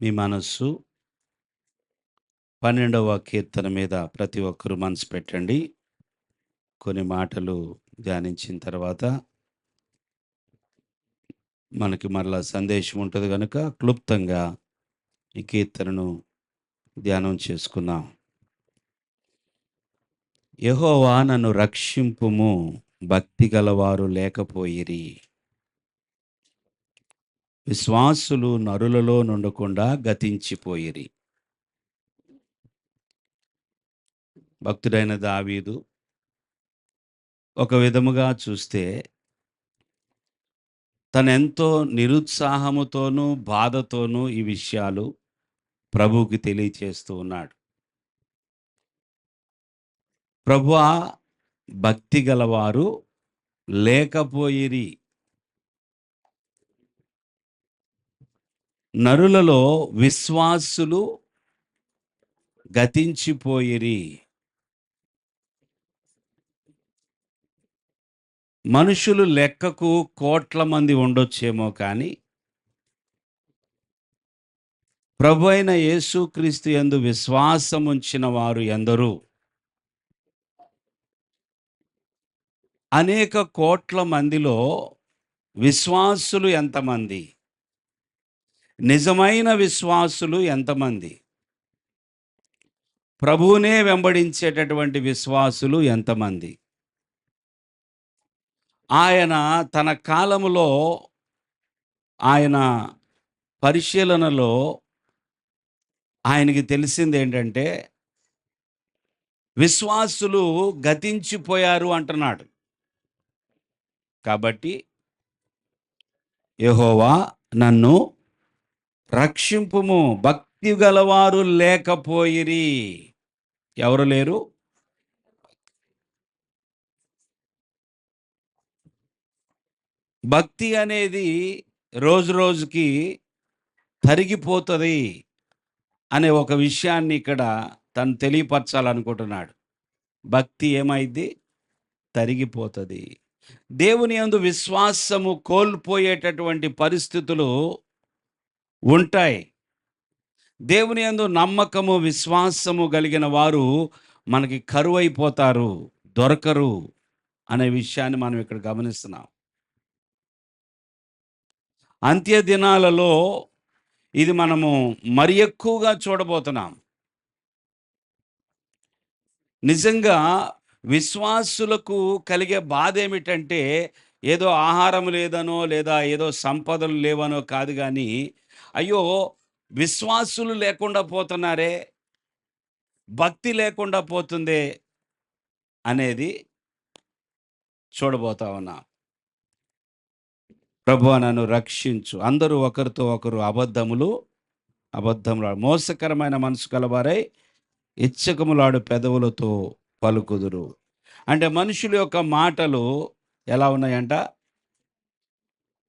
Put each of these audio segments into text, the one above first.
మీ మనస్సు 12వ కీర్తన మీద ప్రతి ఒక్కరూ మనసు పెట్టండి. కొన్ని మాటలు ధ్యానించిన తర్వాత మనకి మరలా సందేశం ఉంటది గనుక క్లుప్తంగా ఈ కీర్తనను ధ్యానం చేసుకుందాం. యెహోవా నన్ను రక్షింపుము, భక్తి గలవారు లేకపోయిరి. విశ్వాసులు నరులలో నుండకుండా గతించిపోయిరి. భక్తుడైన దావీదు ఒక విధముగా చూస్తే తనెంతో నిరుత్సాహముతోనూ, బాధతోనూ ఈ విషయాలు ప్రభువుకి తెలియచేస్తూ ఉన్నాడు. ప్రభువా, భక్తి గలవారు లేకపోయిరి. నరులలో విశ్వాసులు గతించిపోయిరి. మనుషులు లెక్కకు కోట్ల మంది ఉండొచ్చేమో కానీ ప్రభు అయిన యేసుక్రీస్తు యందు విశ్వాసముంచిన వారు ఎందరో? అనేక కోట్ల మందిలో విశ్వాసులు ఎంతమంది? నిజమైన విశ్వాసులు ఎంతమంది? ప్రభువునే వెంబడించేటటువంటి విశ్వాసులు ఎంతమంది? ఆయన తన కాలములో ఆయన పరిశీలనలో ఆయనకి తెలిసిందేంటంటే విశ్వాసులు గతించిపోయారు అంటున్నాడు. కాబట్టి యెహోవా నన్ను రక్షింపుము, భక్తి గలవారు లేకపోయిరి. ఎవరు లేరు? భక్తి అనేది రోజు రోజుకి తరిగిపోతది అనే ఒక విషయాన్ని ఇక్కడ తను తెలియపరచాలనుకుంటున్నాడు. భక్తి ఏమైద్ది? తరిగిపోతది. దేవుని యందు విశ్వాసము కోల్పోయేటటువంటి పరిస్థితులు ఉంటాయి. దేవుని యందు నమ్మకము, విశ్వాసము కలిగిన వారు మనకి కరువైపోతారు, దొరకరు అనే విషయాన్ని మనం ఇక్కడ గమనిస్తున్నాం. అంత్య దినాలలో ఇది మనము మరి ఎక్కువగా చూడబోతున్నాం. నిజంగా విశ్వాసులకు కలిగే బాధ ఏమిటంటే ఏదో ఆహారం లేదనో లేదా ఏదో సంపదలు లేవనో కాదు కానీ, అయ్యో విశ్వాసులు లేకుండా పోతున్నారే, భక్తి లేకుండా పోతుందే అనేది చూడబోతా ఉన్నాం. ప్రభువా నన్ను రక్షించు. అందరూ ఒకరితో ఒకరు అబద్ధములాడు మోసకరమైన మనసు కలవారై ఇచ్చకములాడు పెదవులతో పలుకుదురు. అంటే మనుషుల యొక్క మాటలు ఎలా ఉన్నాయంట?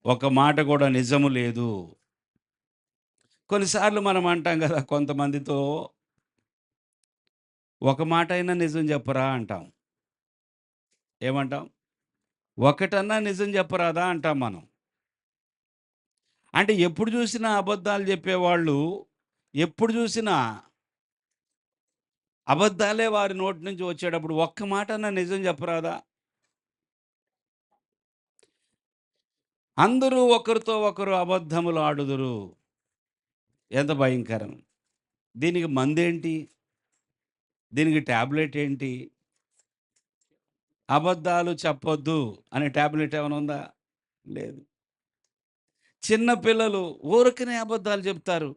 ఒక మాట కూడా నిజము లేదు. కొన్నిసార్లు మనం అంటాం కదా కొంతమందితో, ఒక మాట అయినా నిజం చెప్పరా అంటాం. ఏమంటాం? ఒకటన్నా నిజం చెప్పరాదా అంటాం మనం. అంటే ఎప్పుడు చూసినా అబద్ధాలు చెప్పేవాళ్ళు, ఎప్పుడు చూసినా అబద్ధాలే వారి నోటి నుంచి వచ్చేటప్పుడు ఒక్క మాటన్నా నిజం చెప్పరాదా? అందరూ ఒకరితో ఒకరు అబద్ధములు ఆడుదురు. ఎంత భయంకరం! దీనికి మందేంటి? దీనికి టాబ్లెట్ ఏంటి? అబద్ధాలు చెప్పొద్దు అనే టాబ్లెట్ ఏమైనా ఉందా? లేదు. చిన్న పిల్లలు ఊరికనే అబద్ధాలు చెప్తారు.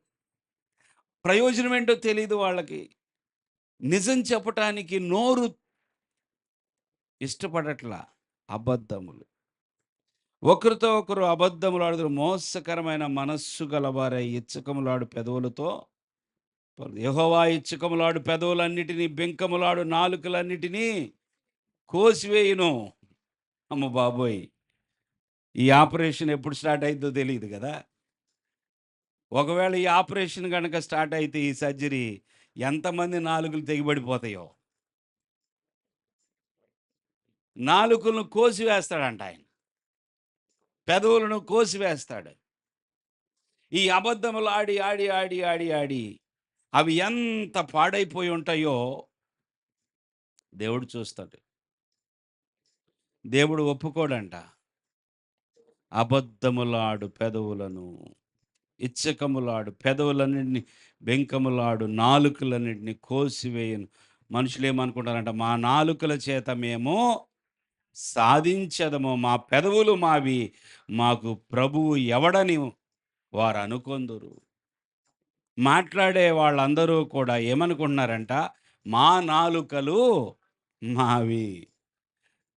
ప్రయోజనం ఏంటో తెలీదు వాళ్ళకి. నిజం చెప్పటానికి నోరు ఇష్టపడట్లా. అబద్ధములు. ఒకరితో ఒకరు అబద్ధములు ఆడుదురు. మోసకరమైన మనస్సు గలవారై ఇచ్చకములాడు పెదవులతో యెహోవా ఇచ్చకములాడు పెదవులన్నిటినీ, బింకములాడు నాలుకలన్నిటినీ కోసివేయును. అమ్మ బాబోయ్! ఈ ఆపరేషన్ ఎప్పుడు స్టార్ట్ అయిద్దో తెలీదు కదా! ఒకవేళ ఈ ఆపరేషన్ గనక స్టార్ట్ అయితే ఈ సర్జరీ ఎంతమంది నాలుకలు తెగిపడిపోతాయో. నాలుకలను కోసివేస్తాడంట ఆయన. పెదవులను కోసివేస్తాడు. ఈ అబద్ధములు ఆడి ఆడి ఆడి ఆడి ఆడి అవి ఎంత పాడైపోయి ఉంటాయో దేవుడు చూస్తాడు. దేవుడు ఒప్పుకోడంట. అబద్ధములాడు పెదవులను, ఇచ్చకములాడు పెదవులన్నిటిని, బెంకములాడు నాలుకలన్నిటిని కోసివేయను. మనుషులేమనుకుంటారంట, మా నాలుకల చేత మేము సాధించదము, మా పెదవులు మావి, మాకు ప్రభువు ఎవడని వారు అనుకొందురు. మాట్లాడే వాళ్ళందరూ కూడా ఏమనుకుంటున్నారంట, మా నాలుకలు మావి,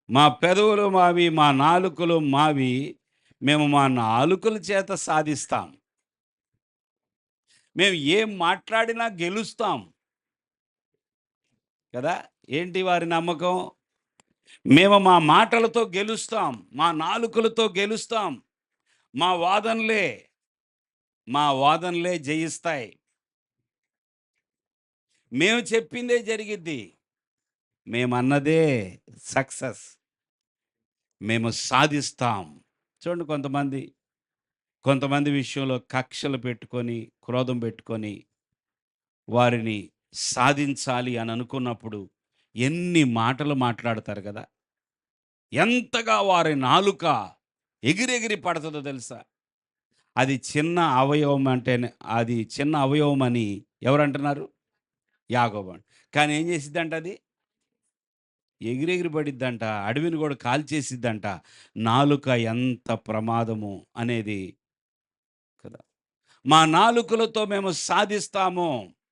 మా పెదవులు మావి, మా నాలుకలు మావి, మేము మా నాలుకల చేత సాధిస్తాం, మేము ఏం మాట్లాడినా గెలుస్తాం కదా. ఏంటి వారి నమ్మకం? మేము మా మాటలతో గెలుస్తాం, మా నాలుకలతో గెలుస్తాం, మా వాదనలే మా వాదనలే జయిస్తాయి, మేము చెప్పిందే జరిగిద్ది, మేమన్నదే సక్సెస్, మేము సాధిస్తాం. చూడండి, కొంతమంది విషయంలో కక్షలు పెట్టుకొని, క్రోధం పెట్టుకొని, వారిని సాధించాలి అని అనుకున్నప్పుడు ఎన్ని మాటలు మాట్లాడతారు కదా. ఎంతగా వారి నాలుక ఎగిరెగిరి పడుతుందో తెలుసా. అది చిన్న అవయవం అంటేనే, అది చిన్న అవయవం అని ఎవరంటున్నారు? యాకోబు. కానీ ఏం చేసిద్దంట అది? ఎగిరెగిరి పడిద్దంట, అడవిని కూడా కాల్చేసిద్దంట. నాలుక ఎంత ప్రమాదము అనేది కదా. మా నాలుకలతో మేము సాధిస్తాము,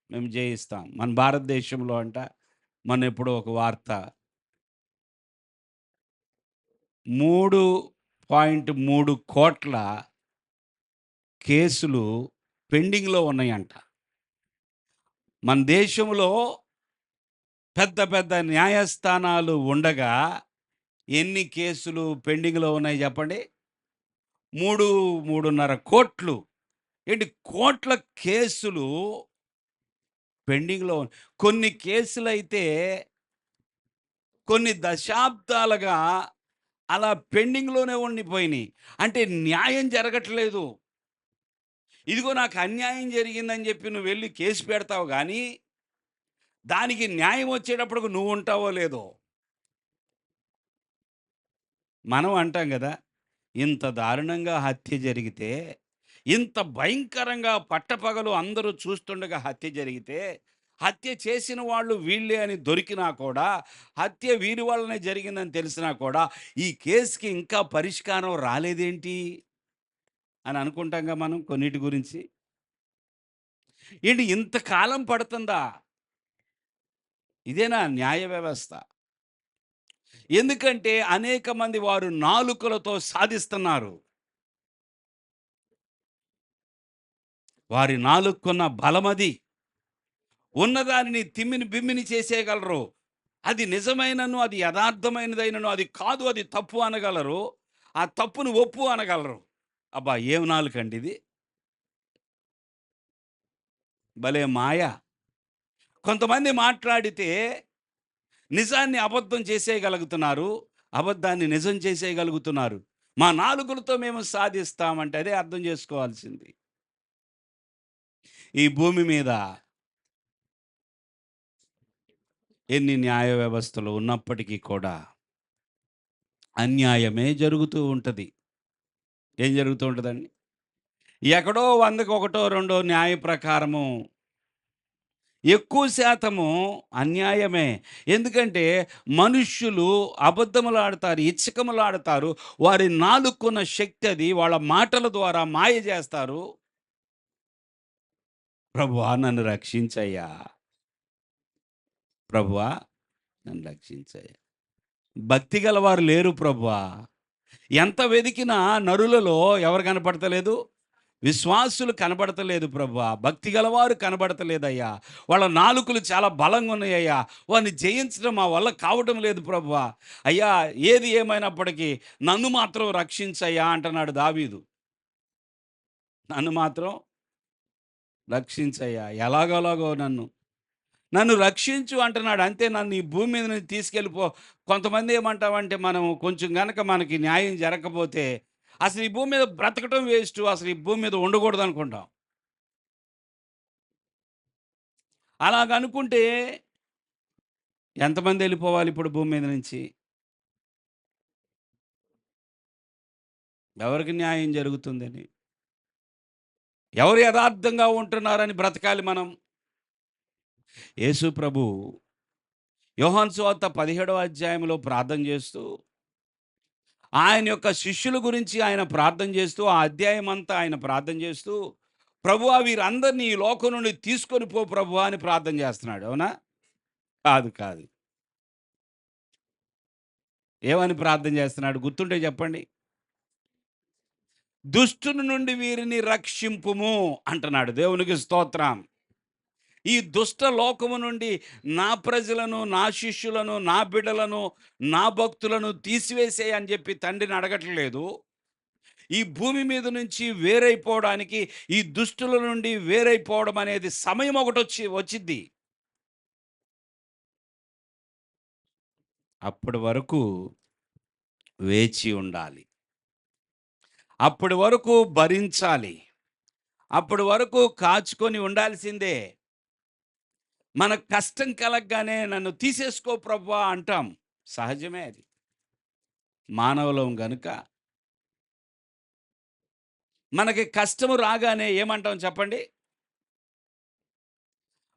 మేము జయిస్తాం. మన భారతదేశంలో అంట, మన ఎప్పుడో ఒక వార్త, 3.3 కోట్ల కేసులు పెండింగ్‌లో ఉన్నాయంట. మన దేశంలో పెద్ద పెద్ద న్యాయస్థానాలు ఉండగా ఎన్ని కేసులు పెండింగ్‌లో ఉన్నాయి చెప్పండి? 3.5 కోట్లు. ఏంటి, కోట్ల కేసులు పెండింగ్‌లో కొన్ని కేసులైతే కొన్ని దశాబ్దాలుగా అలా పెండింగ్‌లోనే ఉండిపోయినాయి. అంటే న్యాయం జరగట్లేదు. ఇదిగో నాకు అన్యాయం జరిగిందని చెప్పి నువ్వు వెళ్ళి కేసు పెడతావు గానీ, దానికి న్యాయం వచ్చేటప్పటికి నువ్వు ఉంటావో లేదో. మనం అంటాం గదా, ఇంత దారుణంగా హత్య జరిగితే, ఇంత భయంకరంగా పట్టపగలు అందరూ చూస్తుండగా హత్య జరిగితే, హత్య చేసిన వాళ్ళు వీళ్ళే అని దొరికినా కూడా, హత్య వీరి వల్లనే జరిగిందని తెలిసినా కూడా, ఈ కేస్‌కి ఇంకా పరిష్కారం రాలేదేంటి అని అనుకుంటాంగా మనం కొన్నిటి గురించి. ఏంటి ఇంతకాలం పడుతుందా? ఇదేనా న్యాయ వ్యవస్థ? ఎందుకంటే అనేక మంది వారు నాలుకలతో సాధిస్తున్నారు. వారి నాలుకకున్న బలమది. ఉన్నదానిని తిమ్మిని బిమ్మిని చేసేయగలరు. అది నిజమైనను, అది యథార్థమైనదైనను, అది కాదు, అది తప్పు అనగలరు. ఆ తప్పును ఒప్పు అనగలరు. అబ్బా! ఏం నాలుకండి ఇది! భలే మాయ. కొంతమంది మాట్లాడితే నిజాన్ని అబద్ధం చేసేయగలుగుతున్నారు, అబద్ధాన్ని నిజం చేసేయగలుగుతున్నారు. మా నాలుకలతో మేము సాధిస్తామంటే అదే అర్థం చేసుకోవాల్సింది. ఈ భూమి మీద ఎన్ని న్యాయ వ్యవస్థలు ఉన్నప్పటికీ కూడా అన్యాయమే జరుగుతూ ఉంటది. ఏం జరుగుతూ ఉంటదండి? ఎక్కడో 100కి ఒకటో, రెండో న్యాయ ప్రకారము ఎక్కువ శాతము అన్యాయమే. ఎందుకంటే మనుష్యులు అబద్ధములాడతారు, ఇచ్చకములాడతారు. వారి నాలుకకున్న శక్తి అది. వాళ్ళ మాటల ద్వారా మాయ చేస్తారు. ప్రభువా నన్ను రక్షించయ్యా! ప్రభువా నన్ను రక్షించయ్యా! భక్తి గలవారు లేరు ప్రభువా. ఎంత వెదికినా నరులలో ఎవరు కనపడతలేదు? విశ్వాసులు కనబడతలేదు ప్రభువా. భక్తి గలవారు కనబడతలేదయ్యా. వాళ్ళ నాలుకలు చాలా బలంగా ఉన్నాయ్యా. వారిని జయించడం మా వల్ల కావటం లేదు ప్రభువా. అయ్యా, ఏది ఏమైనప్పటికీ నన్ను మాత్రం రక్షించయ్యా అంటున్నాడు దావీదు. నన్ను మాత్రం రక్షించయ్యా, ఎలాగోలాగో నన్ను రక్షించు అంటున్నాడు. అంతే, నన్ను ఈ భూమి మీద నుంచి తీసుకెళ్ళిపో. కొంతమంది ఏమంటామంటే, మనం కొంచెం గనక మనకి న్యాయం జరగకపోతే అసలు ఈ భూమి మీద బ్రతకటం వేస్ట్, అసలు ఈ భూమి మీద ఉండకూడదు అనుకుంటాం. అలాగనుకుంటే ఎంతమంది వెళ్ళిపోవాలి ఇప్పుడు భూమి మీద నుంచి? ఎవరికి న్యాయం జరుగుతుందని? ఎవరు యథార్థంగా ఉంటున్నారని బ్రతకాలి మనం? యేసు ప్రభు యోహాను సువార్త 17వ అధ్యాయంలో ప్రార్థన చేస్తూ, ఆయన యొక్క శిష్యుల గురించి ఆయన ప్రార్థన చేస్తూ, ఆ అధ్యాయం అంతా ఆయన ప్రార్థన చేస్తూ, ప్రభువా వీరందరినీ ఈ లోకం నుండి తీసుకొని పో ప్రభువా అని ప్రార్థన చేస్తున్నాడు. అవునా? కాదు, కాదు. ఏమని ప్రార్థన చేస్తున్నాడు గుర్తుంటే చెప్పండి? దుష్టుని నుండి వీరిని రక్షింపుము అంటున్నాడు. దేవునికి స్తోత్రం. ఈ దుష్ట లోకము నుండి నా ప్రజలను, నా శిష్యులను, నా బిడ్డలను, నా భక్తులను తీసివేసేయి అని చెప్పి తండ్రిని అడగట్లేదు. ఈ భూమి మీద నుంచి వేరైపోవడానికి, ఈ దుష్టుల నుండి వేరైపోవడం అనేది సమయం ఒకటి వచ్చిద్ది. అప్పటి వరకు వేచి ఉండాలి. అప్పటి వరకు భరించాలి. అప్పటి వరకు కాచుకొని ఉండాల్సిందే. మన కష్టం కలగగానే నన్ను తీసేసుకో ప్రభువా అంటాం. సహజమే అది. మానవులం గనుక మనకి కష్టము రాగానే ఏమంటాం చెప్పండి?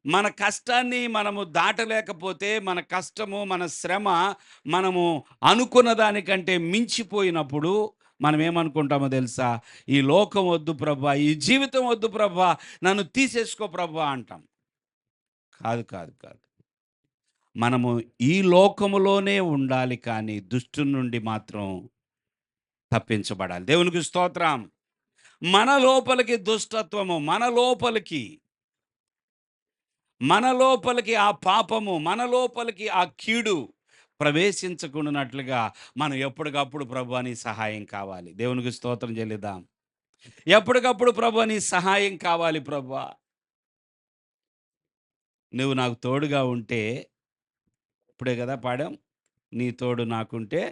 మన కష్టాన్ని మనము దాటలేకపోతే, మన కష్టము, మన శ్రమ మనము అనుకున్న దానికంటే మించిపోయినప్పుడు మనం ఏమనుకుంటామో తెలుసా? ఈ లోకం వద్దు ప్రభా, ఈ జీవితం వద్దు ప్రభా, నన్ను తీసేసుకో ప్రభా అంటాం. కాదు, కాదు, కాదు. మనము ఈ లోకములోనే ఉండాలి కానీ దుష్టుని నుండి మాత్రం తప్పించబడాలి. దేవునికి స్తోత్రం. మన లోపలికి దుష్టత్వము, మన లోపలికి ఆ పాపము, మన లోపలికి ఆ కీడు ప్రవేశించకుండానట్లుగా మనం ఎప్పటికప్పుడు ప్రభువా నీ సహాయం కావాలి. దేవునికి స్తోత్రం చెల్లిద్దాం. ఎప్పటికప్పుడు ప్రభువా నీ సహాయం కావాలి ప్రభువా. నువ్వు నాకు తోడుగా ఉంటే, ఇప్పుడే కదా పాడాం, నీ తోడు నాకుంటే,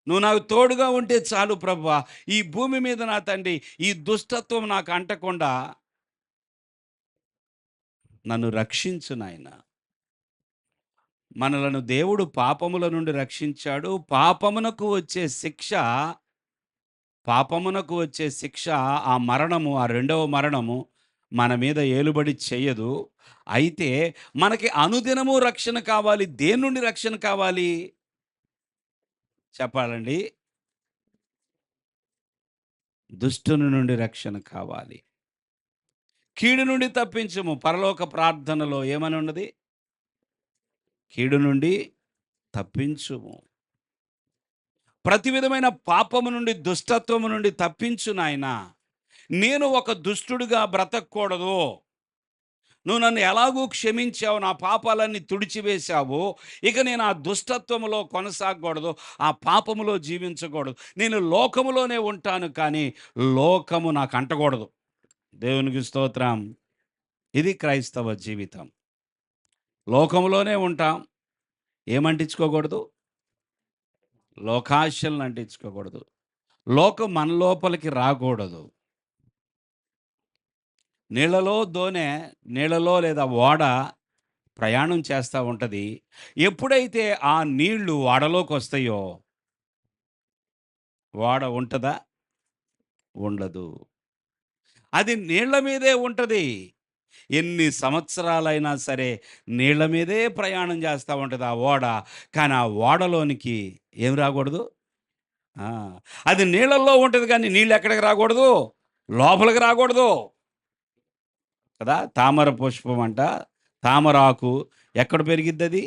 నువ్వు నాకు తోడుగా ఉంటే చాలు ప్రభువా. ఈ భూమి మీద నా తండ్రి ఈ దుష్టత్వం నాకు అంటకుండా నన్ను రక్షించు నాయనా. మనలను దేవుడు పాపముల నుండి రక్షించాడు. పాపమునకు వచ్చే శిక్ష, ఆ మరణము, ఆ రెండవ మరణము మన మీద ఏలుబడి చేయదు. అయితే మనకి అనుదినము రక్షణ కావాలి. దేని నుండి రక్షణ కావాలి చెప్పాలండి? దుష్టుని నుండి రక్షణ కావాలి. కీడు నుండి తప్పించుము. పరలోక ప్రార్థనలో ఏమని ఉన్నది? కీడు నుండి తప్పించుము. ప్రతి విధమైన పాపము నుండి, దుష్టత్వము నుండి తప్పించు నాయనా. నేను ఒక దుష్టుడిగా బ్రతకూడదు. నువ్వు నన్ను ఎలాగూ క్షమించావు, నా పాపాలన్నీ తుడిచివేశావు. ఇక నేను ఆ దుష్టత్వములో కొనసాగకూడదు, ఆ పాపములో జీవించకూడదు. నేను లోకములోనే ఉంటాను కానీ లోకము నాకు అంటకూడదు. దేవునికి స్తోత్రం. ఇది క్రైస్తవ జీవితం. లోకములోనే ఉంటాం. ఏమంటించుకోకూడదు? లోకాశలను అంటించుకోకూడదు. లోకం మన లోపలికి రాకూడదు. నీళ్ళలో లేదా ఓడ ప్రయాణం చేస్తూ ఉంటుంది. ఎప్పుడైతే ఆ నీళ్లు ఓడలోకి వస్తాయో, ఓడ ఉంటుందా? ఉండదు. అది నీళ్ల మీదే ఉంటుంది. ఎన్ని సంవత్సరాలైనా సరే నీళ్ల మీదే ప్రయాణం చేస్తూ ఉంటుంది ఆ ఓడ. కానీ ఆ ఓడలోనికి ఏం రాకూడదు? అది నీళ్ళల్లో ఉంటుంది కానీ నీళ్ళు ఎక్కడికి రాకూడదు? లోపలికి రాకూడదు కదా. తామర పుష్పం అంట, తామరాకు ఎక్కడ పెరిగిద్ది? అది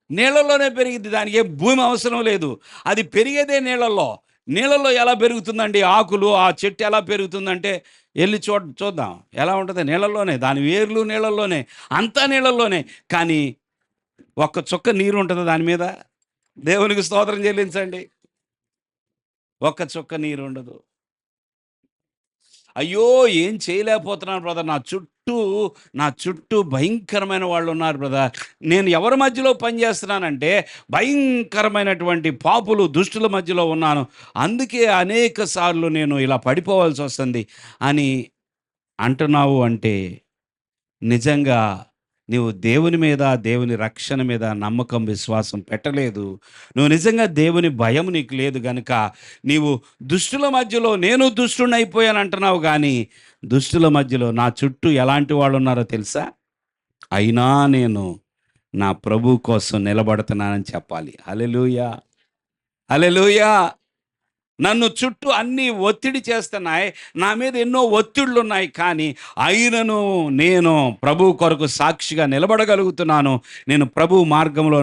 నీళ్ళల్లోనే పెరిగిద్ది. దానికి ఏ భూమి అవసరం లేదు. అది పెరిగేదే నీళ్ళల్లో. నీళ్ళల్లో ఎలా పెరుగుతుందండి ఆకులు? ఆ చెట్టు ఎలా పెరుగుతుందంటే వెళ్ళి చూద్దాం ఎలా ఉంటుంది. నీళ్ళల్లోనే, దాని వేర్లు నీళ్ళల్లోనే, అంతా నీళ్ళల్లోనే. కానీ ఒక్క చుక్క నీరు ఉంటుంది దాని మీద? దేవునికి స్తోత్రం చెల్లించండి. ఒక్క చుక్క నీరు ఉండదు. అయ్యో! ఏం చేయలేకపోతున్నాను బ్రదర్. నా చుట్టూ భయంకరమైన వాళ్ళున్నారు బ్రదర్. నేను ఎవరి మధ్యలో పనిచేస్తున్నానంటే, భయంకరమైనటువంటి పాపులు, దుష్టుల మధ్యలో ఉన్నాను. అందుకే అనేక సార్లు నేను ఇలా పడిపోవాల్సొస్తుంది అని అంటున్నావు అంటే, నిజంగా నీవు దేవుని మీద, దేవుని రక్షణ మీద నమ్మకం, విశ్వాసం పెట్టలేదు. నువ్వు నిజంగా దేవుని భయం నీకు లేదు గనుక, నీవు దుష్టుల మధ్యలో నేను దుష్టుడినైపోయాను అంటున్నావు గానీ, దుష్టుల మధ్యలో నా చుట్టూ ఎలాంటి వాళ్ళున్నారో తెలుసా? అయినా నేను నా ప్రభువు కోసం నిలబడుతున్నానని చెప్పాలి. హల్లెలూయా! హల్లెలూయా! నన్ను చుట్టూ అన్నీ ఒత్తిడి చేస్తున్నాయి. నా మీద ఎన్నో ఒత్తిడులున్నాయి. కానీ అయినను నేను ప్రభువు కొరకు సాక్షిగా నిలబడగలుగుతున్నాను. నేను ప్రభువు మార్గంలో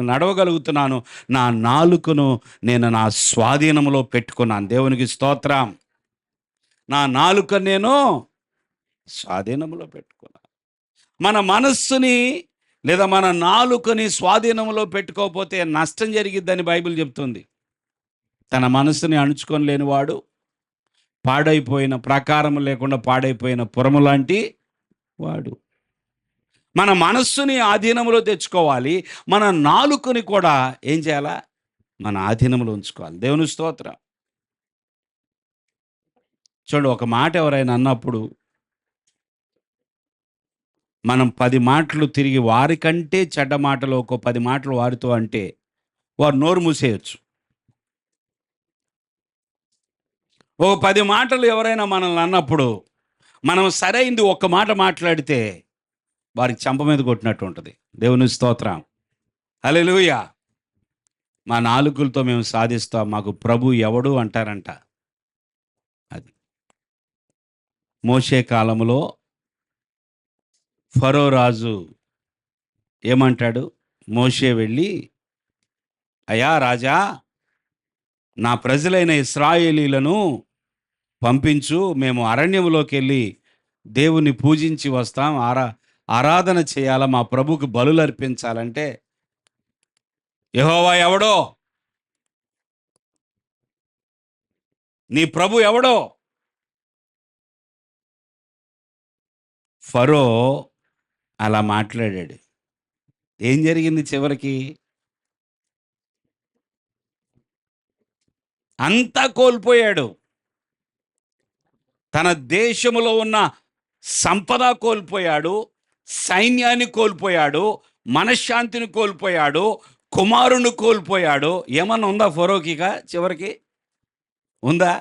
నడవగలుగుతున్నాను. నా నాలుకను నేను నా స్వాధీనంలో పెట్టుకున్నాను. దేవునికి స్తోత్రం. నా నాలుకను నేను స్వాధీనంలో పెట్టుకున్నాను. మన మనస్సుని లేదా మన నాలుకని స్వాధీనంలో పెట్టుకోకపోతే నష్టం జరిగిద్దని బైబిల్ చెప్తుంది. తన మనస్సుని అణుచుకొని లేనివాడు పాడైపోయిన, ప్రాకారం లేకుండా పాడైపోయిన పురము లాంటి వాడు. మన మనస్సుని ఆధీనంలో తెచ్చుకోవాలి. మన నాలుకని కూడా ఏం చేయాలా? మన ఆధీనంలో ఉంచుకోవాలి. దేవుని స్తోత్రం. చూడండి, ఒక మాట ఎవరైనా అన్నప్పుడు మనం 10 మాటలు తిరిగి వారికంటే చెడ్డ మాటలు ఒక 10 మాటలు వారితో అంటే వారు నోరు మూసేయొచ్చు. ఓ 10 మాటలు ఎవరైనా మనల్ని అన్నప్పుడు మనం సరైంది ఒక్క మాట మాట్లాడితే వారికి చెంప మీద కొట్టినట్టు ఉంటుంది. దేవుని స్తోత్రం. హల్లెలూయా! మా నాలుకలతో మేము సాధిస్తాం, మాకు ప్రభు ఎవడు అంటారంట. అది మోషే కాలంలో ఫరో రాజు ఏమంటాడు? మోషే వెళ్ళి, అయ్యా రాజా, నా ప్రజలైన ఇశ్రాయేలీలను పంపించు, మేము అరణ్యములోకి వెళ్ళి దేవుని పూజించి వస్తాం, ఆరాధన చేయాల, మా ప్రభుకి బలులు అర్పించాలంటే, యెహోవా ఎవడో, నీ ప్రభు ఎవడో? ఫరో అలా మాట్లాడాడు. ఏం జరిగింది చివరికి? అంతా కోల్పోయాడు. తన దేశములో ఉన్న సంపద కోల్పోయాడు, సైన్యాన్ని కోల్పోయాడు, మనశ్శాంతిని కోల్పోయాడు, కుమారుని కోల్పోయాడు. ఏమన్నా ఉందా ఫరోకిక చివరికి? ఉందా?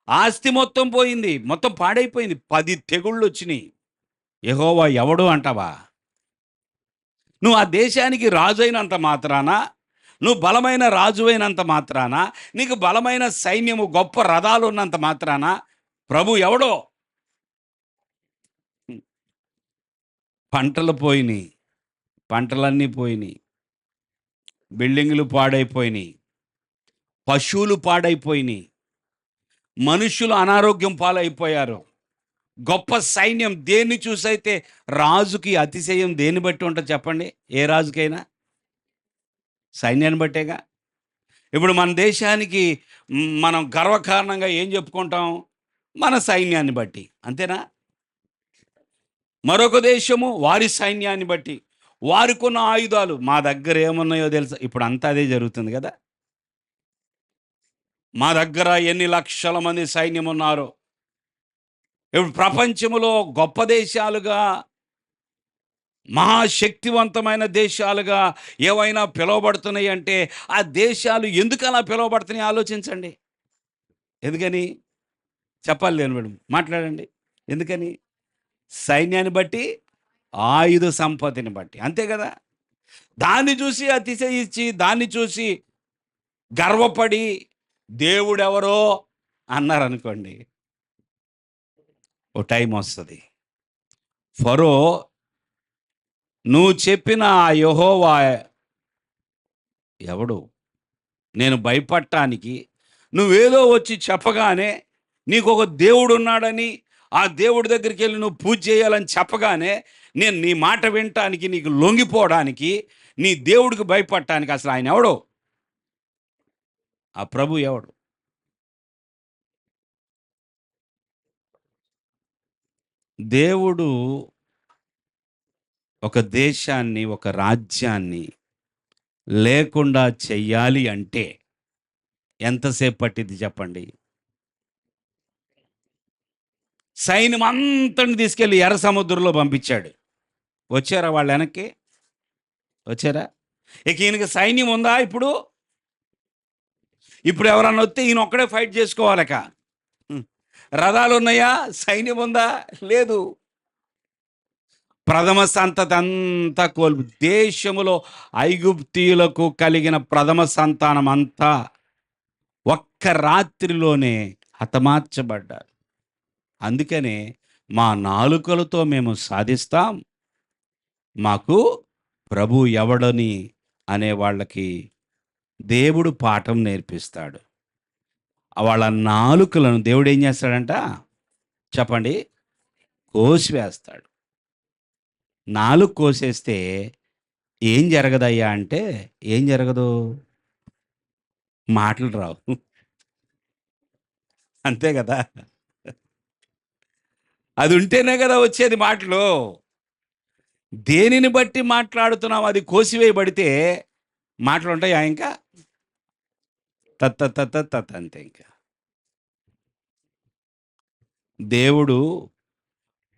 ఆస్తి మొత్తం పోయింది, మొత్తం పాడైపోయింది. 10 తెగుళ్ళు వచ్చినాయి. యెహోవా ఎవడు అంటావా? నువ్వు ఆ దేశానికి రాజు అయినంత మాత్రాన, నువ్వు బలమైన రాజు అయినంత మాత్రాన, నీకు బలమైన సైన్యము, గొప్ప రథాలు ఉన్నంత మాత్రాన ప్రభు ఎవడో? పంటలు పోయినాయి, పంటలన్నీ పోయినాయి, బిల్డింగులు పాడైపోయినాయి, పశువులు పాడైపోయినాయి, మనుషులు అనారోగ్యం పాలైపోయారు. గొప్ప సైన్యం దేన్ని చూసైతే రాజుకి అతిశయం దేన్ని బట్టి ఉంటుంది చెప్పండి? ఏ రాజుకైనా సైన్యాన్ని బట్టేగా. ఇప్పుడు మన దేశానికి మనం గర్వకారణంగా ఏం చెప్పుకుంటాం? మన సైన్యాన్ని బట్టి, అంతేనా? మరొక దేశము వారి సైన్యాన్ని బట్టి, వారికున్న ఆయుధాలు, మా దగ్గర ఏమున్నాయో తెలుసా? ఇప్పుడు అంతా అదే జరుగుతుంది కదా. మా దగ్గర ఎన్ని లక్షల మంది సైన్యం ఉన్నారో. ఇప్పుడు ప్రపంచంలో గొప్ప దేశాలుగా, మహాశక్తివంతమైన దేశాలుగా ఏవైనా పిలువబడుతున్నాయి అంటే, ఆ దేశాలు ఎందుకు అలా పిలువబడుతున్నాయి ఆలోచించండి. ఎందుకని చెప్పాలి? నేను మేడం మాట్లాడండి. ఎందుకని? సైన్యాన్ని బట్టి, ఆయుధ సంపత్తిని బట్టి, అంతే కదా. దాన్ని చూసి అతిశయించి, దాన్ని చూసి గర్వపడి దేవుడెవరో అన్నారనుకోండి, ఓ టైం వస్తుంది. ఫరో, నువ్వు చెప్పిన ఆ యెహోవా ఎవడు? నేను భయపడటానికి నువ్వేదో వచ్చి చెప్పగానే, నీకు ఒక దేవుడు ఉన్నాడని, ఆ దేవుడి దగ్గరికి వెళ్ళి నువ్వు పూజ చేయాలని చెప్పగానే, నేను నీ మాట వినటానికి, నీకు లొంగిపోవడానికి, నీ దేవుడికి భయపడటానికి అసలు ఆయన ఎవడో? ఆ ప్రభు ఎవడు? దేవుడు ఒక దేశాన్ని, ఒక రాజ్యాన్ని లేకుండా చెయ్యాలి అంటే ఎంతసేపు పట్టిద్ది చెప్పండి? సైన్యం అంతటిని తీసుకెళ్ళి ఎర్ర సముద్రంలో పంపించాడు. వచ్చారా వాళ్ళు వెనక్కి? వచ్చారా? ఇక ఈయనకి సైన్యం ఉందా ఇప్పుడు? ఇప్పుడు ఎవరన్నా వస్తే ఈయన ఒక్కడే ఫైట్ చేసుకోవాలిక. రథాలు ఉన్నాయా? సైన్యం ఉందా? లేదు. ప్రథమ సంతతి అంతా దేశములో ఐగుప్తీయులకు కలిగిన ప్రథమ సంతానం అంతా ఒక్క రాత్రిలోనే హతమార్చబడ్డారు. అందుకనే మా నాలుకలతో మేము సాధిస్తాం, మాకు ప్రభు ఎవడని అనే వాళ్ళకి దేవుడు పాఠం నేర్పిస్తాడు. వాళ్ళ నాలుకలను దేవుడు ఏం చేస్తాడంట చెప్పండి? కోసివేస్తాడు. నాలుక కోసేస్తే ఏం జరగదయ్యా అంటే ఏం జరగదు? మాటలు రావు. అంతే కదా! అది ఉంటేనే కదా వచ్చేది మాటలు. దేనిని బట్టి మాట్లాడుతున్నాం అది కోసివేయబడితే మాటలు ఉంటాయా ఇంకా? తత్ అంతే ఇంకా. దేవుడు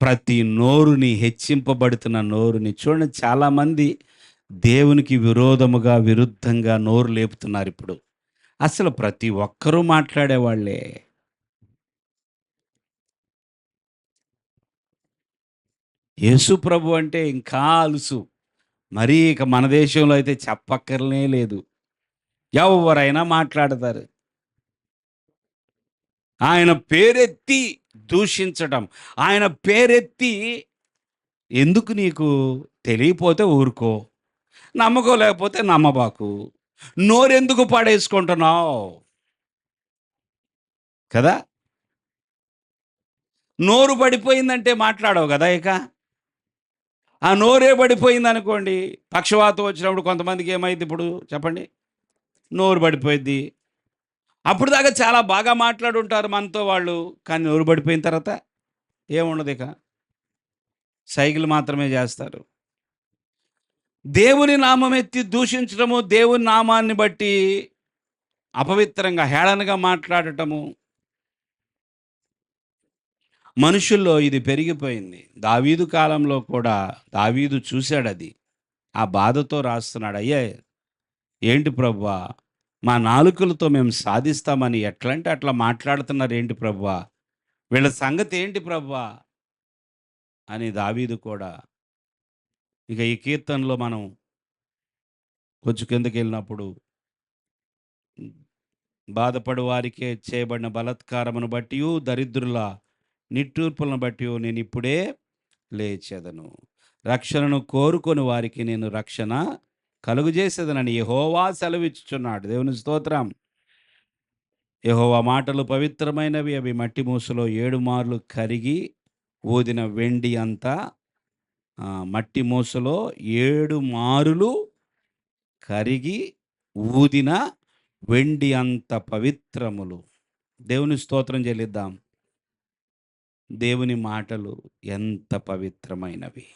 ప్రతి నోరుని, హెచ్చింపబడుతున్న నోరుని చూడండి, చాలామంది దేవునికి విరోధముగా, విరుద్ధంగా నోరు లేపుతున్నారు ఇప్పుడు. అసలు ప్రతి ఒక్కరూ మాట్లాడేవాళ్లే. యేసు ప్రభు అంటే ఇంకా అలుసు. మరీ ఇక మన దేశంలో అయితే చెప్పక్కర్లే లేదు. ఎవరైనా మాట్లాడతారు. ఆయన పేరెత్తి దూషించటం, ఆయన పేరెత్తి ఎందుకు నీకు తెలియపోతే ఊరుకో, నమ్మకం లేకపోతే నమ్మబాకు, నోరెందుకు పాడేసుకుంటున్నావు కదా? నోరు పడిపోయిందంటే మాట్లాడవు కదా ఇక. ఆ నోరే పడిపోయింది అనుకోండి, పక్షవాతం వచ్చినప్పుడు కొంతమందికి ఏమైంది ఇప్పుడు చెప్పండి? నోరు పడిపోయింది. అప్పుడు దాకా చాలా బాగా మాట్లాడుంటారు మనతో వాళ్ళు, కానీ నోరు పడిపోయిన తర్వాత ఏముండదు ఇక, సైకిల్ మాత్రమే చేస్తారు. దేవుని నామం ఎత్తి దూషించడము, దేవుని నామాన్ని బట్టి అపవిత్రంగా, హేళనగా మాట్లాడటము, మనుషుల్లో ఇది పెరిగిపోయింది. దావీదు కాలంలో కూడా దావీదు చూశాడు అది. ఆ బాధతో రాస్తున్నాడు, అయ్యా ఏంటి ప్రభువా, మా నాలుకలతో మేము సాధిస్తామని ఎట్లంటే అట్లా మాట్లాడుతున్నారు ఏంటి ప్రభువా, వీళ్ళ సంగతి ఏంటి ప్రభువా అని దావీదు కూడా. ఇక ఈ కీర్తనలో మనం కొంచెం కిందకి వెళ్ళినప్పుడు, బాధపడు వారికే చేయబడిన బలత్కారమును బట్టి, దరిద్రుల నిట్టూర్పులను బట్టి నేను ఇప్పుడే లేచెదను, రక్షణను కోరుకొని వారికి నేను రక్షణ కలుగజేసేదనని యెహోవా సెలవిచ్చుచున్నాడు. దేవుని స్తోత్రం. యెహోవా మాటలు పవిత్రమైనవి, అవి మట్టి మూసలో 7 మార్లు కరిగి ఊదిన వెండి అంతా. మట్టి మూసలో 7 మారులు కరిగి ఊదిన వెండి అంత పవిత్రములు. దేవుని స్తోత్రం చెల్లిద్దాం. దేవుని మాటలు ఎంత పవిత్రమైనవి.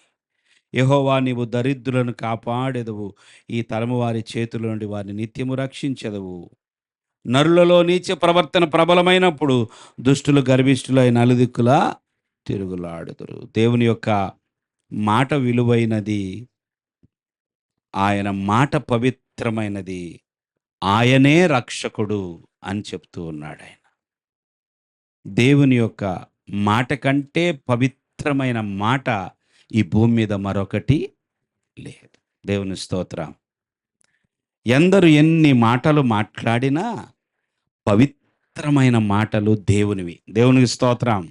యెహోవా నీవు దరిద్రులను కాపాడెదవు, ఈ తరము వారి చేతుల నుండి వారిని నిత్యము రక్షించెదవు. నరులలో నీచ ప్రవర్తన ప్రబలమైనప్పుడు దుష్టులు గర్విష్ఠులై నలుదిక్కులా తిరుగులాడుదురు. దేవుని యొక్క మాట విలువైనది, ఆయన మాట పవిత్రమైనది, ఆయనే రక్షకుడు అని చెప్తూ ఉన్నాడు ఆయన. దేవుని యొక్క మాట కంటే పవిత్రమైన మాట ఈ భూమి మీద మరొకటి లేదు. దేవుని స్తోత్రం. ఎందరు ఎన్ని మాటలు మాట్లాడినా పవిత్రమైన మాటలు దేవునివి. దేవునికి స్తోత్రం.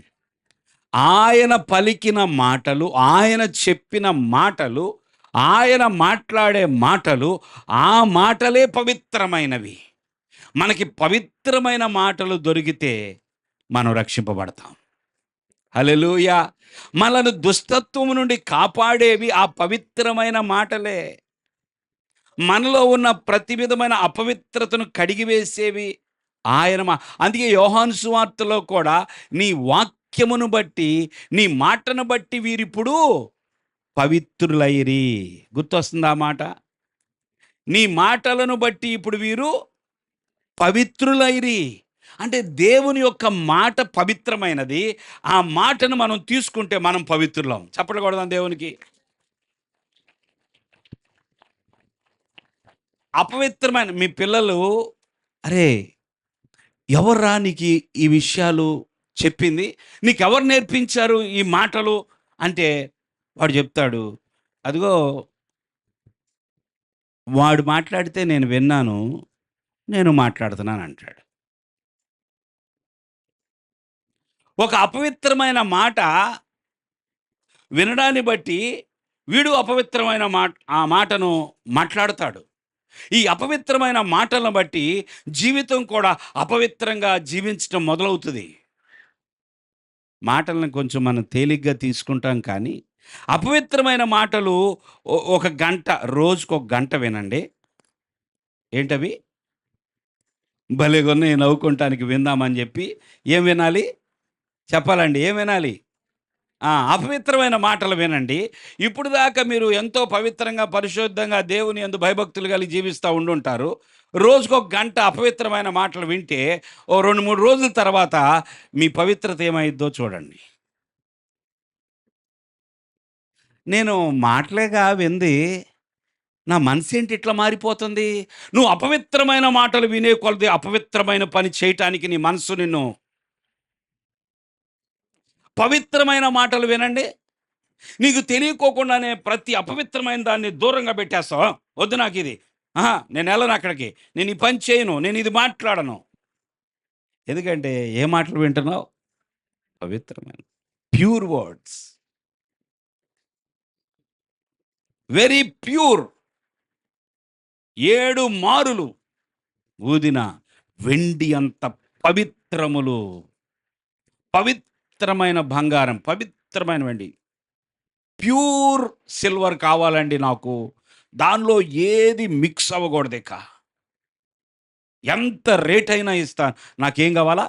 ఆయన పలికిన మాటలు, ఆయన చెప్పిన మాటలు, ఆయన మాట్లాడే మాటలు, ఆ మాటలే పవిత్రమైనవి. మనకి పవిత్రమైన మాటలు దొరికితే మనం రక్షింపబడతాం. హల్లెలూయా. మనను దుష్టత్వము నుండి కాపాడేవి ఆ పవిత్రమైన మాటలే. మనలో ఉన్న ప్రతి విధమైన అపవిత్రతను కడిగివేసేవి ఆయన అందుకే యోహాను సువార్తలో కూడా నీ వాక్యమును బట్టి, నీ మాటను బట్టి వీరిప్పుడు పవిత్రులైరి. గుర్తొస్తుందా ఆ మాట? నీ మాటలను బట్టి ఇప్పుడు వీరు పవిత్రులైరి. అంటే దేవుని యొక్క మాట పవిత్రమైనది. ఆ మాటను మనం తీసుకుంటే మనం పవిత్రులం. చప్పట్లు కొడదాం దేవునికి. అపవిత్రమైన మీ పిల్లలు, అరే ఎవర్రా నీకు ఈ విషయాలు చెప్పింది? నీకెవరు నేర్పించారు ఈ మాటలు అంటే, వాడు చెప్తాడు, అదిగో వాడు మాట్లాడితే నేను విన్నాను, నేను మాట్లాడుతున్నాను అంటాడు. ఒక అపవిత్రమైన మాట వినడాన్ని బట్టి వీడు అపవిత్రమైన ఆ మాటను మాట్లాడతాడు. ఈ అపవిత్రమైన మాటలను బట్టి జీవితం కూడా అపవిత్రంగా జీవించడం మొదలవుతుంది. మాటలను కొంచెం మనం తేలిగ్గా తీసుకుంటాం, కానీ అపవిత్రమైన మాటలు ఒక గంట, రోజుకొక గంట వినండి. ఏంటవి? భలేగున్నాయి నవ్వుకుంటానికి విందామని చెప్పి ఏం వినాలి చెప్పాలండి? ఏం వినాలి? అపవిత్రమైన మాటలు వినండి. ఇప్పుడు దాకా మీరు ఎంతో పవిత్రంగా, పరిశుద్ధంగా దేవుని యందు భయభక్తులు కలిగి జీవిస్తూ ఉండుంటారు. రోజుకొక గంట అపవిత్రమైన మాటలు వింటే ఓ 2, 3 రోజుల తర్వాత మీ పవిత్రత ఏమైద్దో చూడండి. నేను మాటలేగా వింది, నా మనసేంటి ఇట్లా మారిపోతుంది? నువ్వు అపవిత్రమైన మాటలు వినే కొలది అపవిత్రమైన పని చేయటానికి నీ మనసు నిన్ను. పవిత్రమైన మాటలు వినండి. నీకు తెలియకోకుండానే ప్రతి అపవిత్రమైన దాన్ని దూరంగా పెట్టేస్తావు. వద్దు నాకు ఇది. నేను వెళ్ళను అక్కడికి. నేను ఈ పని చేయను. నేను ఇది మాట్లాడను. ఎందుకంటే ఏ మాటలు వింటున్నావు? పవిత్రమైన ప్యూర్ వర్డ్స్. Very pure. 7 మారులు ఊదిన వెండి అంత పవిత్రములు. పవిత్రమైన బంగారం, పవిత్రమైన వెండి, ప్యూర్ సిల్వర్ కావాలండి నాకు. దానిలో ఏది మిక్స్ అవ్వకూడదు. ఇక ఎంత రేట్ అయినా ఇస్తాను, నాకేం కావాలా?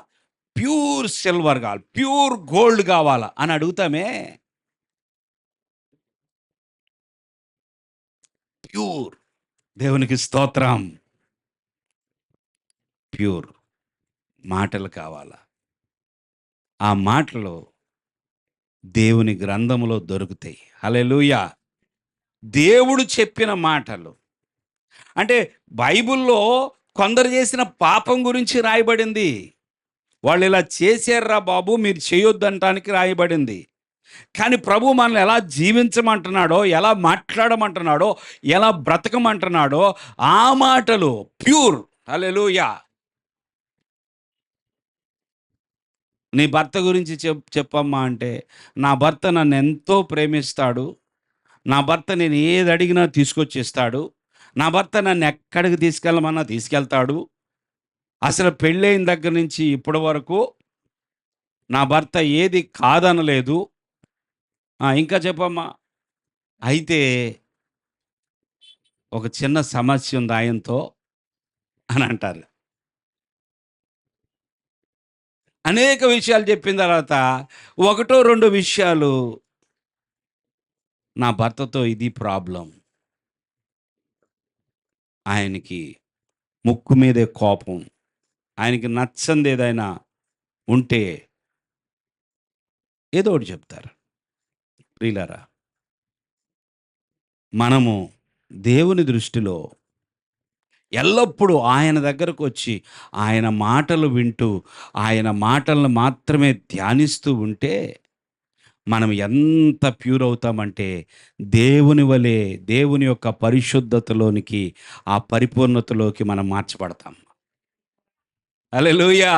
ప్యూర్ సిల్వర్ కావాలి, ప్యూర్ గోల్డ్ కావాలా అని అడుగుతామే. ప్యూర్. దేవునికి స్తోత్రం. ప్యూర్ మాటలు కావాలా. ఆ మాటలు దేవుని గ్రంథములో దొరుకుతాయి. హల్లెలూయా. దేవుడు చెప్పిన మాటలు అంటే బైబిల్లో కొందరు చేసిన పాపం గురించి రాయబడింది. వాళ్ళు ఇలా చేశారా బాబు, మీరు చేయొద్దంటానికి రాయబడింది. కానీ ప్రభు మనల్ని ఎలా జీవించమంటున్నాడో, ఎలా మాట్లాడమంటున్నాడో, ఎలా బ్రతకమంటున్నాడో ఆ మాటలు ప్యూర్. హల్లెలూయా. నీ భర్త గురించి చెప్పమ్మా అంటే, నా భర్త నన్ను ఎంతో ప్రేమిస్తాడు, నా భర్త నేను ఏది అడిగినా తీసుకొచ్చిస్తాడు, నా భర్త నన్ను ఎక్కడికి తీసుకెళ్ళమన్నా తీసుకెళ్తాడు, అసలు పెళ్ళైన దగ్గర నుంచి ఇప్పటి వరకు నా భర్త ఏది కాదనలేదు. ఇంకా చెప్పమ్మా. అయితే ఒక చిన్న సమస్య ఉంది ఆయనతో అని అంటారు. అనేక విషయాలు చెప్పిన తర్వాత ఒకటో రెండో విషయాలు, నా భర్తతో ఇది ప్రాబ్లం, ఆయనకి ముక్కు మీదే కోపం, ఆయనకి నచ్చంది ఏదైనా ఉంటే ఏదో ఒకటి చెప్తారు. ప్రియులారా, మనము దేవుని దృష్టిలో ఎల్లప్పుడూ ఆయన దగ్గరకు వచ్చి ఆయన మాటలు వింటూ ఆయన మాటలను మాత్రమే ధ్యానిస్తూ ఉంటే మనం ఎంత ప్యూర్ అవుతామంటే దేవుని వలె, దేవుని యొక్క పరిశుద్ధతలోనికి, ఆ పరిపూర్ణతలోకి మనం మార్చబడతాం. హల్లెలూయా.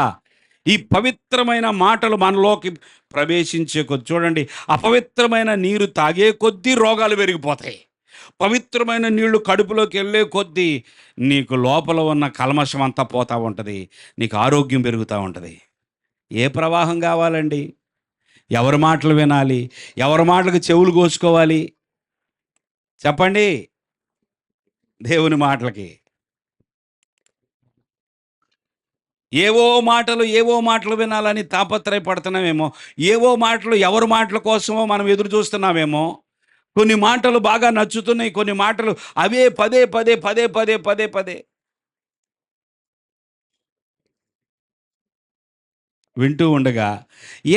ఈ పవిత్రమైన మాటలు మనలోకి ప్రవేశించే కొద్ది చూడండి, అపవిత్రమైన నీరు తాగే కొద్దీ రోగాలు పెరిగిపోతాయి. పవిత్రమైన నీళ్లు కడుపులోకి వెళ్ళే కొద్దీ నీకు లోపల ఉన్న కల్మషం అంతా పోతూ ఉంటుంది, నీకు ఆరోగ్యం పెరుగుతూ ఉంటుంది. ఏ ప్రవాహం కావాలండి? ఎవరి మాటలు వినాలి? ఎవరి మాటలకు చెవులు కోసుకోవాలి? చెప్పండి. దేవుని మాటలకి. ఏవో మాటలు వినాలని తాపత్రయపడుతున్నామేమో. ఏవో మాటలు ఎవరి మాటల కోసమో మనం ఎదురు చూస్తున్నామేమో. కొన్ని మాటలు బాగా నచ్చుతున్నాయి. కొన్ని మాటలు అవే పదే, పదే, పదే, పదే, పదే, పదే వింటూ ఉండగా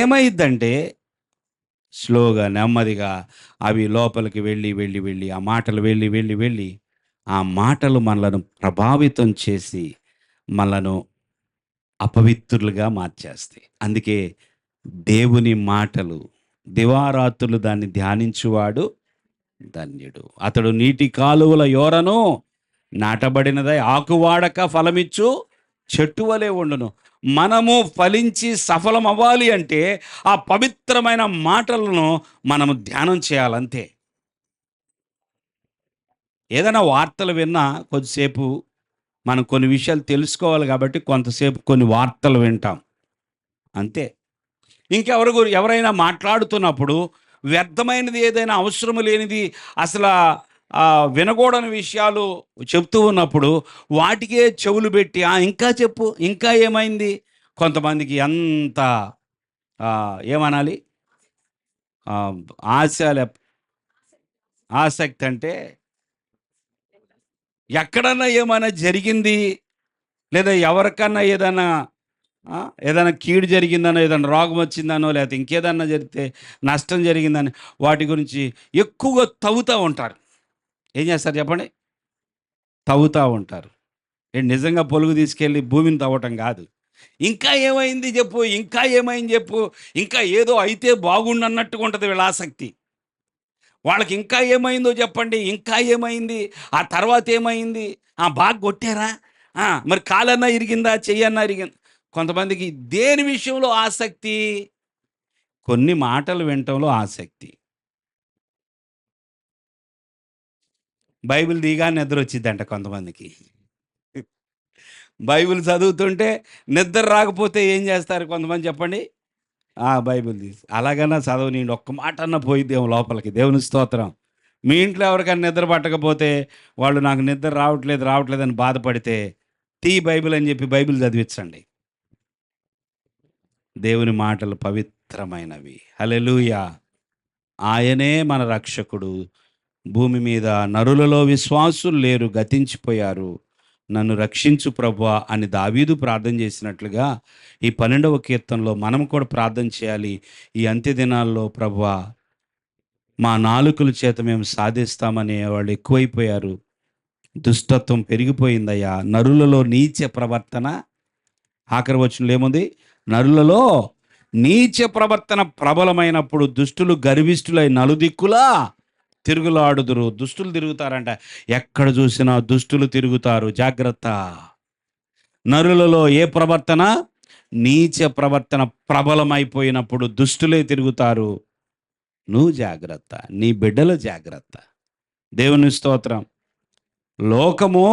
ఏమైద్దంటే స్లోగా, నెమ్మదిగా అవి లోపలికి వెళ్ళి, వెళ్ళి, వెళ్ళి ఆ మాటలు వెళ్ళి, వెళ్ళి, వెళ్ళి ఆ మాటలు మనలను ప్రభావితం చేసి మనలను అపవిత్రులుగా మార్చేస్తాయి. అందుకే దేవుని మాటలు దివారాత్రులు దాన్ని ధ్యానించువాడు ధన్యుడు. అతడు నీటి కాలువల యోరను నాటబడినదై ఆకువాడక ఫలమిచ్చు చెట్టు వలె ఉండును. మనము ఫలించి సఫలం అవ్వాలి అంటే ఆ పవిత్రమైన మాటలను మనము ధ్యానం చేయాలంతే. ఏదైనా వార్తలు విన్నా కొద్దిసేపు మనం కొన్ని విషయాలు తెలుసుకోవాలి కాబట్టి కొంతసేపు కొన్ని వార్తలు వింటాం అంతే. ఎవరైనా మాట్లాడుతున్నప్పుడు వ్యర్థమైనది ఏదైనా అవసరం లేనిది అసలు వినకూడని విషయాలు చెప్తూ ఉన్నప్పుడు వాటికే చెవులు పెట్టి ఇంకా చెప్పు ఇంకా ఏమైంది. కొంతమందికి ఎంత ఏమనాలి, ఆ, ఆశ ఆసక్తి అంటే ఎక్కడన్నా ఏమైనా జరిగింది లేదా ఎవరికన్నా ఏదైనా ఆ! ఏదైనా కీడు జరిగిందనో, ఏదైనా రోగం వచ్చిందనో, లేకపోతే ఇంకేదన్నా జరిగితే నష్టం జరిగిందని వాటి గురించి ఎక్కువగా తవ్వుతా ఉంటారు. ఏం చేస్తారు చెప్పండి? తవ్వుతా ఉంటారు. ఏంటి నిజంగా పొలుగు తీసుకెళ్ళి భూమిని తవ్వటం కాదు. ఇంకా ఏమైంది చెప్పు, ఇంకా ఏమైంది చెప్పు, ఇంకా ఏదో అయితే బాగుండన్నట్టుగా ఉంటది వీళ్ళ ఆసక్తి. వాళ్ళకి ఇంకా ఏమైందో చెప్పండి, ఇంకా ఏమైంది, ఆ తర్వాత ఏమైంది, బాగా కొట్టారా, మరి కాలన్నా ఇరిగిందా, చెయ్యన్నా ఇరిగిందా. కొంతమందికి దేని విషయంలో ఆసక్తి, కొన్ని మాటలు వినటంలో ఆసక్తి. బైబిల్ దిగానే నిద్ర వచ్చిద్దంట కొంతమందికి. బైబిల్ చదువుతుంటే నిద్ర రాకపోతే ఏం చేస్తారు కొంతమంది చెప్పండి? బైబిల్ తీసి అలాగన్నా చదవనీయండి, ఒక్క మాట అన్నా పోయిద్దేమో లోపలికి. దేవుని స్తోత్రం. మీ ఇంట్లో ఎవరికైనా నిద్ర పట్టకపోతే వాళ్ళు నాకు నిద్ర రావట్లేదు రావట్లేదు అని బాధపడితే బైబిల్ అని చెప్పి బైబిల్ చదివించండి. దేవుని మాటలు పవిత్రమైనవి. హల్లెలూయా. ఆయనే మన రక్షకుడు. భూమి మీద నరులలో విశ్వాసులు లేరు, గతించిపోయారు. నన్ను రక్షించు ప్రభువా అని దావీదు ప్రార్థన చేసినట్లుగా ఈ 12వ కీర్తనలో మనం కూడా ప్రార్థన చేయాలి. ఈ అంత్య దినాల్లో ప్రభువా మా నాలుకల చేత మేము సాధిస్తామనే వాళ్ళు ఎక్కువైపోయారు. దుష్టత్వం పెరిగిపోయిందయ్యా. నరులలో నీచ ప్రవర్తన, ఆఖరి వచనంలో ఏముంది? నరులలో నీచ ప్రవర్తన ప్రబలమైనప్పుడు దుష్టులు గర్విష్ఠులై నలుదిక్కులా తిరుగులాడుదురు. దుష్టులు తిరుగుతారంట. ఎక్కడ చూసినా దుష్టులు తిరుగుతారు. జాగ్రత్త. నరులలో ఏ ప్రవర్తన? నీచ ప్రవర్తన ప్రబలమైపోయినప్పుడు దుష్టులే తిరుగుతారు. నువ్వు జాగ్రత్త. నీ బిడ్డలు జాగ్రత్త. దేవుని స్తోత్రం. లోకము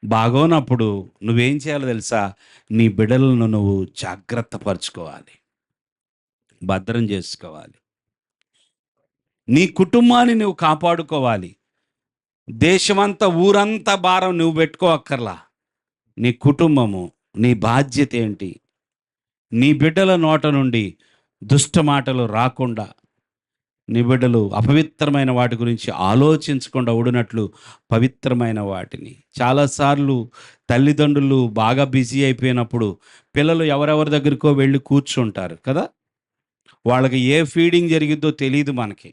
బాగోనప్పుడు నువ్వేం చేయాలో తెలుసా? నీ బిడ్డలను నువ్వు జాగ్రత్త పరుచుకోవాలి, భద్రం చేసుకోవాలి. నీ కుటుంబాన్ని నువ్వు కాపాడుకోవాలి. దేశమంతా ఊరంతా భారం నువ్వు పెట్టుకోక్కర్లా. నీ కుటుంబము, నీ బాధ్యత ఏంటి? నీ బిడ్డల నోట నుండి దుష్ట మాటలు రాకుండా, నీ బిడ్డలు అపవిత్రమైన వాటి గురించి ఆలోచించకుండా ఉండినట్లు పవిత్రమైన వాటిని. చాలాసార్లు తల్లిదండ్రులు బాగా బిజీ అయిపోయినప్పుడు పిల్లలు ఎవరెవరి దగ్గరికో వెళ్ళి కూర్చుంటారు కదా. వాళ్ళకి ఏ ఫీడింగ్ జరిగిద్దో తెలియదు మనకి.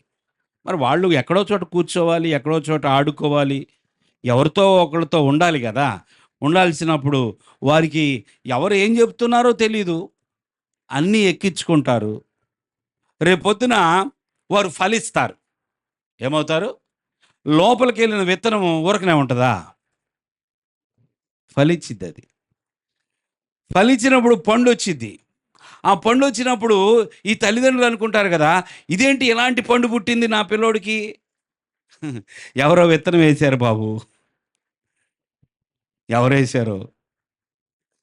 మరి వాళ్ళు ఎక్కడో చోట కూర్చోవాలి, ఎక్కడో చోట ఆడుకోవాలి, ఎవరితో ఒకరితో ఉండాలి కదా. ఉండాల్సినప్పుడు వారికి ఎవరు ఏం చెప్తున్నారో తెలీదు, అన్నీ ఎక్కించుకుంటారు. రేపొద్దున వారు ఫలిస్తారు. ఏమవుతారు? లోపలికి వెళ్ళిన విత్తనము ఊరకనే ఉంటుందా? ఫలించిద్ది. అది ఫలించినప్పుడు పండు వచ్చిద్ది. ఆ పండు వచ్చినప్పుడు ఈ తల్లిదండ్రులు అనుకుంటారు కదా, ఇదేంటి ఎలాంటి పండు పుట్టింది నా పిల్లోడికి. ఎవరో విత్తనం వేశారు బాబు. ఎవరు వేశారో.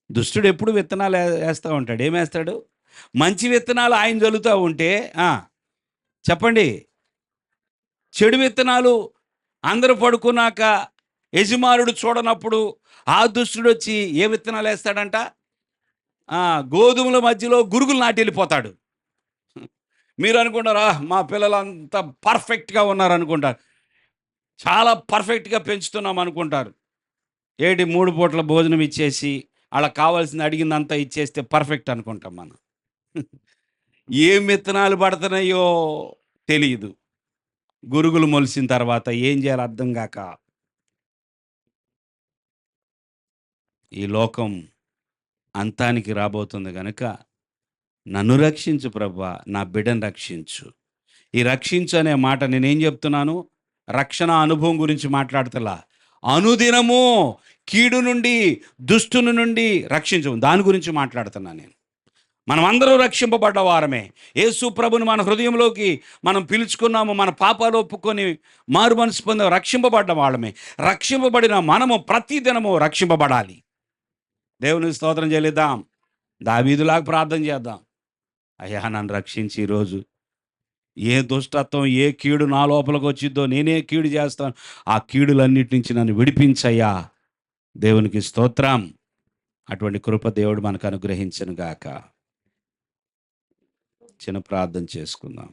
దుష్టుడు ఎప్పుడు విత్తనాలు వేస్తూ ఉంటాడు. ఏమేస్తాడు? మంచి విత్తనాలు ఆయన జల్లుతూ ఉంటే చెప్పండి, చెడు విత్తనాలు అందరూ పడుకున్నాక యజమానుడు చూడనప్పుడు ఆ దుష్టుడు వచ్చి ఏ విత్తనాలు వేస్తాడంట? గోధుమల మధ్యలో గురుగులు నాటి వెళ్ళిపోతాడు. మీరు అనుకుంటారా మా పిల్లలంతా పర్ఫెక్ట్గా ఉన్నారనుకుంటారు. చాలా పర్ఫెక్ట్గా పెంచుతున్నాం అనుకుంటారు. ఏటి 3 పూట్ల భోజనం ఇచ్చేసి వాళ్ళకి కావాల్సింది అడిగిందంతా ఇచ్చేస్తే పర్ఫెక్ట్ అనుకుంటాం మనం. ఏం విత్తనాలు పడుతున్నాయో తెలీదు. గురుగులు మొలిసిన తర్వాత ఏం చేయాలో అర్థం గాక ఈ లోకం అంతానికి రాబోతుంది గనుక నన్ను రక్షించు ప్రభువా, నా బిడ్డను రక్షించు. ఈ రక్షించు అనే మాట నేనేం చెప్తున్నాను? రక్షణ అనుభవం గురించి మాట్లాడతలా. అనుదినము కీడు నుండి, దుష్టుని నుండి రక్షించు, దాని గురించి మాట్లాడుతున్నా నేను. మనమందరం రక్షింపబడ్డ వారమే. యేసు ప్రభుని మన హృదయంలోకి మనం పిలుచుకున్నాము, మన పాపాలు ఒప్పుకొని మారు మనసు పొంది రక్షింపబడ్డ వాళ్ళమే. రక్షింపబడిన మనము ప్రతిదినము రక్షింపబడాలి. దేవునికి స్తోత్రం చెల్లిద్దాం. దావీదులాగా ప్రార్థన చేద్దాం. అయ్యా నన్ను రక్షించి ఈరోజు ఏ దుష్టత్వం, ఏ కీడు నా లోపలికి వచ్చిద్దో నేనే కీడు చేస్తాను. ఆ కీడులన్నిటి నుంచి నన్ను విడిపించయ్యా. దేవునికి స్తోత్రం. అటువంటి కృప దేవుడు మనకు అనుగ్రహించును గాక. చిన్న ప్రార్థన చేసుకుందాం.